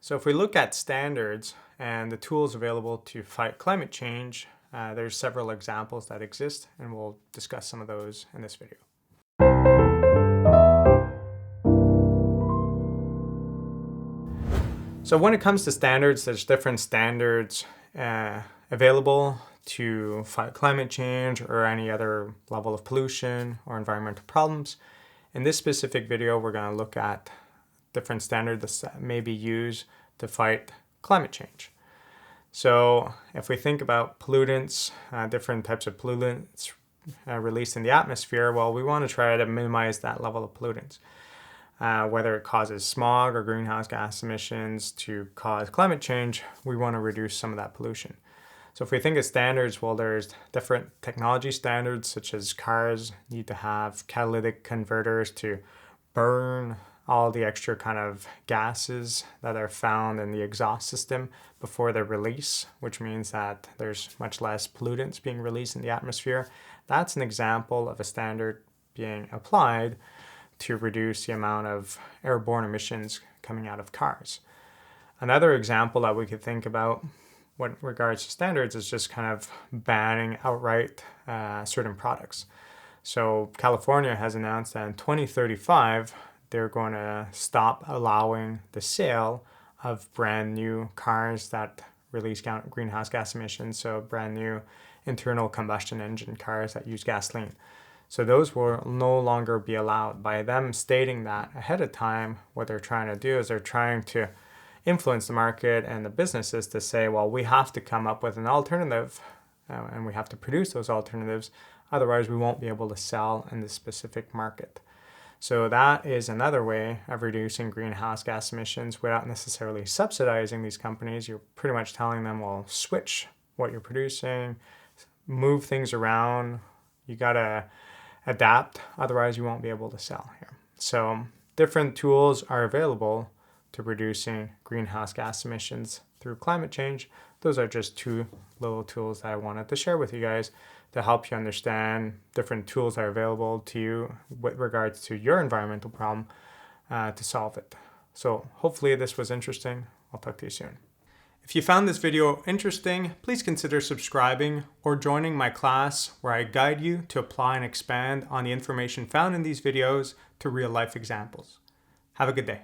So if we look at standards and the tools available to fight climate change, there's several examples that exist, and we'll discuss some of those in this video. So when it comes to standards, there's different standards available to fight climate change or any other level of pollution or environmental problems. In this specific video, we're going to look at different standards that may be used to fight climate change. So if we think about pollutants, different types of pollutants released in the atmosphere, well, we want to try to minimize that level of pollutants. Whether it causes smog or greenhouse gas emissions to cause climate change, we want to reduce some of that pollution. So if we think of standards, well, there's different technology standards, such as cars need to have catalytic converters to burn all the extra kind of gases that are found in the exhaust system before they're released, which means that there's much less pollutants being released in the atmosphere. That's an example of a standard being applied to reduce the amount of airborne emissions coming out of cars. Another example that we could think about with regards to standards is just kind of banning outright certain products. So California has announced that in 2035, they're going to stop allowing the sale of brand new cars that release greenhouse gas emissions, so brand new internal combustion engine cars that use gasoline. So those will no longer be allowed. By them stating that ahead of time, what they're trying to do is they're trying to influence the market and the businesses to say, well, we have to come up with an alternative and we have to produce those alternatives. Otherwise, we won't be able to sell in this specific market. So that is another way of reducing greenhouse gas emissions without necessarily subsidizing these companies. You're pretty much telling them, well, switch what you're producing, move things around. You got to adapt, otherwise you won't be able to sell here. So different tools are available to reducing greenhouse gas emissions through climate change. Those are just two little tools that I wanted to share with you guys to help you understand different tools that are available to you with regards to your environmental problem to solve it. So hopefully this was interesting. I'll talk to you soon. If you found this video interesting, please consider subscribing or joining my class where I guide you to apply and expand on the information found in these videos to real life examples. Have a good day.